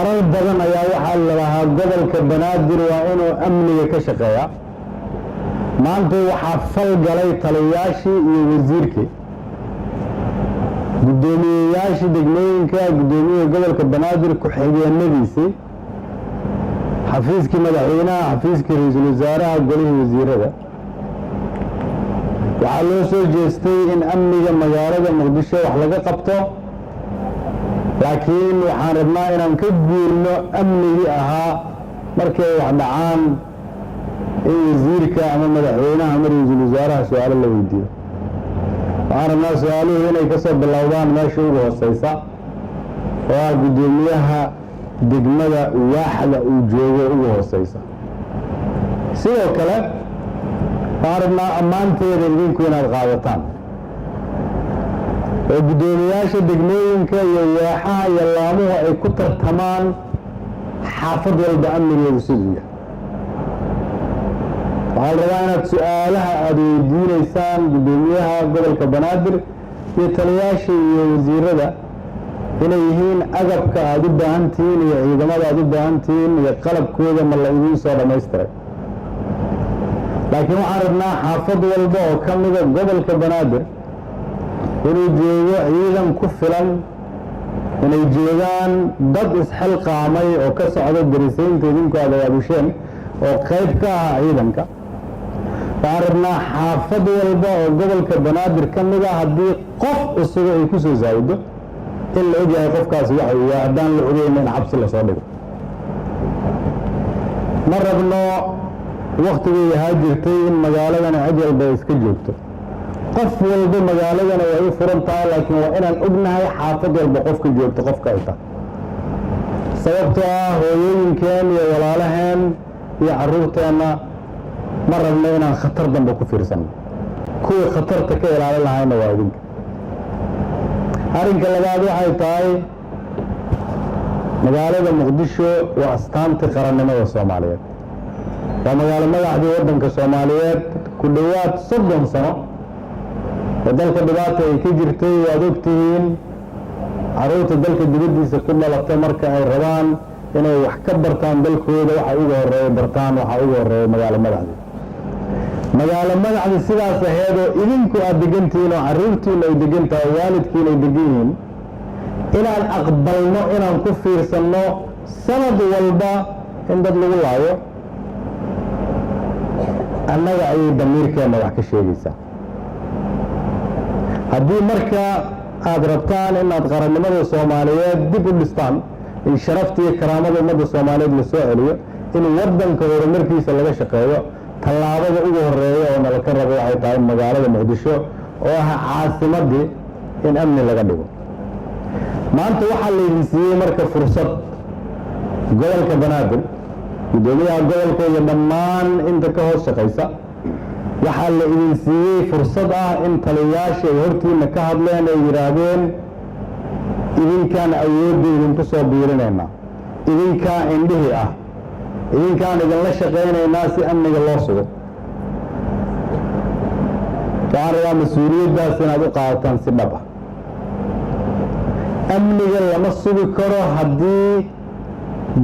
marar badan ayaa waxaa la lahaa gobolka banaadir waa inuu amniga ka shaqeeyaa. maanta waxaa fal galay taliyayaashii iyo wasiirkii, guddoomiyeyaashii degmooyinka, guddoomiyaha gobolka banaadir ku-xigeenadiisii, xafiiskii madaxweynaha, xafiiskii ra-iisul wasaaraha, golihii wasiirada. waxaa loo soo jeestay in amniga magaalada muqdisho wax laga qabto, laakiin waxaan rabnaa inaan ka guurno amnigii ahaa markay wax dhacaan in wasiirka ama madaxweynaha ama ra-iisul wasaaraha su-aalo la weydiiyo. waxaan rabnaa su-aaluhu inay ka soo bilowdaan meesha ugu hooseysa oo ah guddoomiyaha degmada waaxda uu joogo ugu hooseysa. sidoo kale waxaan rabnaa ammaanteeda idinku inaad qaadataan oo guddoomiyaasha degmooyinka iyo waaxaha iyo laamuhu ay ku tartamaan xaafad walba amnigeedu siduu yahay. waxaa la rabaa inaad su-aalaha aada weydiinaysaan guddoomiyaha gobolka banaadir iyo taliyayaasha iyo wasiirada inay yihiin agabka aada u baahan tihiin iyo ciidamada aada u baahan tihiin iyo qalabkooda ma la idiin soo dhammaystiray. laakiin waxaan rabnaa xaafad walba oo ka mida gobolka banaadir inuu joogo ciidan ku filan, inay joogaan dad isxilqaamay oo ka socda darisaynta idinku aad abaabisheen oo qayb ka ah ciidanka. waxaan rabnaa xaafad walba oo gobolka banaadir ka mida haddii qof cusub ay ku soo saawdo in la ogyahay qofkaasi waxa uu yahay, haddaan la ogeyna in xabsi lasoo dhigo. ma rabno waktigay ahaa jirtay in magaaladana cid walba ay iska joogto. qof walba magaaladana way u furan tahay, laakiin waa inaan ognahay xaafad walba qofka joogto qofka ay tahay. sababtoo ah hooyooyinkeen iyo walaalaheen iyo carruurteenna ma rabno inaan khatar dambe ku fiirsanno. kuwii khatarta ka ilaalin lahayna waa idinka. arrinka labaad waxay tahay magaalada muqdisho waa astaantii qarannimada soomaaliyeed. waa magaalo madaxdii waddanka soomaaliyeed ku dhowaad 30 sano oo dalka dhibaata ay ka jirtay. waad ogtihiin carruurta dalka dibaddiisa ku dhalatay marka ay rabaan inay wax ka bartaan dalkooda waxa ugu horeeya bartaan waxa ugu horeeya magaalo madaxdii. magaalo madaxdii sidaas aheed oo idinku aad degantihiin oo carruurtiina ay degan tahay, waalidkiina ay degan yihiin, inaan aqbalno inaan ku fiirsanno sanad walba in dad lagu laayo, annaga ayay damiirkeenna wax ka sheegaysaa. haddii marka aad rabtaan inaad qarannimada soomaaliyeed dib u dhistaan, in sharafta iyo karaamada ummadda soomaaliyeed la soo celiyo, in waddanka horumarkiisa laga shaqeeyo, tallaabada ugu horeeya oo nala ka rabo waxay tahay magaalada muqdisho oo ah caasimaddii in amni laga dhigo. maanta waxaa laydin siiyey marka fursad, gobolka banaadir, guddoomiyaha gobolka iyo dhammaan inta ka hoos shaqaysa, waxaa la idin siiyey fursad ah in taliyayaasha ay hortiina ka hadleen ay yidhaahdeen idinkaan awoodda idinku soo biirinaynaa, idinkaa indhihii ah, idinkaan idinla shaqaynaynaa si amniga loo sugo. waxaan rabaa mas-uuliyaddaas inaad u qaadataan si dhab ah. amniga lama sugi karo haddii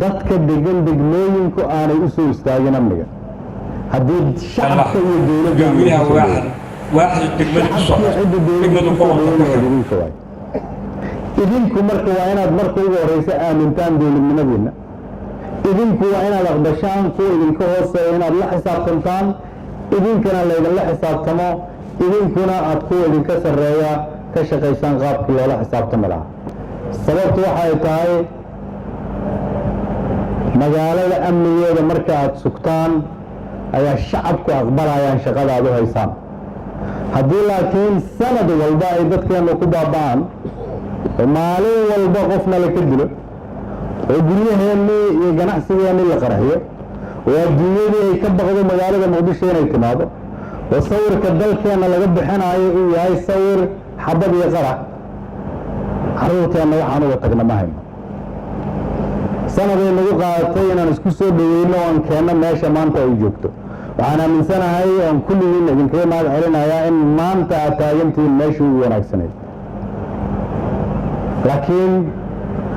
dadka degan degmooyinku aanay u soo istaagin amniga. haddii shacabka iyo dowladda idinku marka waa inaad marka ugu horeysa aamintaan dowladnimadiina. idinku waa inaad aqbashaan kuwa idinka hooseeya inaad la xisaabtantaan, idinkana laydinla xisaabtamo, idinkuna aad kuwa idinka sarreeya ka shaqaysaan qaabkii loola xisaabtami lahaa. sababtu waxay tahay magaalada amnigeeda marka aad sugtaan ayaa shacabku aqbalayaan shaqada aad u haysaan. haddii laakiin sanad walba ay dadkeenna ku baaba'aan oo maalin walba qofna la ka dilo oo guryaheennii iyo ganacsigeennii la qarxiyo oo adduunyadii ay ka baqdo magaalada muqdisho inay timaado oo sawirka dalkeenna laga bixinayo uu yahay sawir xabad iyo qarax, carruurteenna waxaan uga tagna ma hayno. sanaday nagu qaadatay inaan isku soo dhaweyno oo aan keenno meesha maanta ay joogto. waxaan aaminsanahay oon kulligiin idinkaga mahad celinayaa in maanta aad taagantihiin meeshii ugu wanaagsanayd. laakiin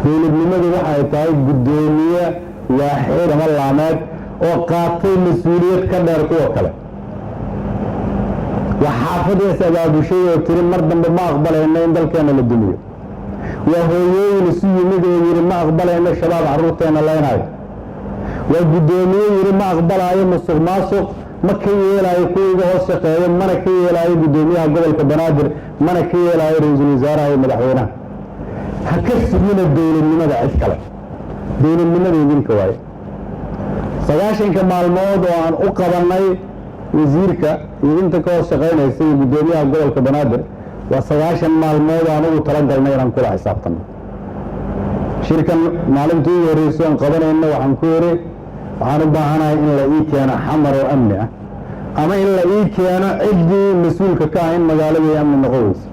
dowladnimadu waxay tahay guddoomiye waaxid ama laameed oo qaatay mas-uuliyad ka dheer kuwa kale. waa xaafadaas abaabushay oo tiri mar dambe ma aqbalayno in dalkeena la dumiyo. waa hooyooyin isu yimid oo yidhi ma aqbalayno shabaab carruurteena leynayo. waa guddoomiye yidhi ma aqbalayo musuq maasuq, ma ka yeelaayo kuwiga hoos shaqeeyo, mana ka yeelaayo guddoomiyaha gobolka banaadir, mana ka yeelaayo ra-iisul wasaaraha iyo madaxweynaha. ha ka sugina dowladnimada cid kale, dowladnimada idinka waaye. 90 maalmood oo aan u qabannay wasiirka iyo inta ka hoos shaqaynaysa iyo guddoomiyaha gobolka banaadir waa 90 maalmood aan ugu talagalnay inaan kula xisaabtanno. shirkan maalintii ugu horreysay aan qabanayno waxaan ku yidhi waxaan u baahanahay in la ii keeno xamar oo amni ah, ama in la ii keeno ciddii mas-uulka ka ah in magaaladii amni noqon weysa.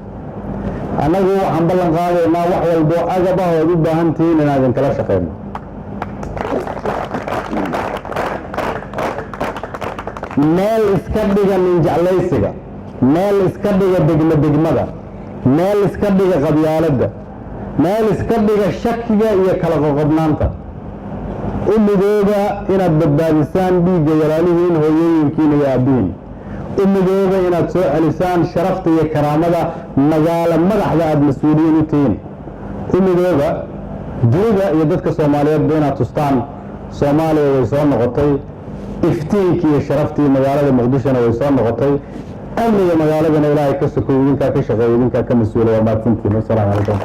annagu waxaan ballan qaadaynaa wax walbo agab ah ood u baahan tihiin inaan idinkala shaqeyno. meel iska dhiga ninjeclaysiga, meel iska dhiga degmada, meel iska dhiga qabyaaladda, meel iska dhiga shakiga iyo kala qoqobnaanta. u midooba inaad badbaadisaan dhiigga walaalihiin, hooyooyinkiina iyo aabbihiin. u midooba inaad soo celisaan sharafta iyo karaamada magaalo madaxda aada mas-uuliyiin u tihiin. u midooba dunida iyo dadka soomaaliyeedba inaad tustaan soomaaliya way soo noqotay, iftiinkii iyo sharaftii magaalada muqdishona way soo noqotay, amniga magaaladana ilaahay ka sokow idinkaa ka shaqeeya, idinkaa ka mas-uula. waa mahadsantihiin. wasalaamu calaykum.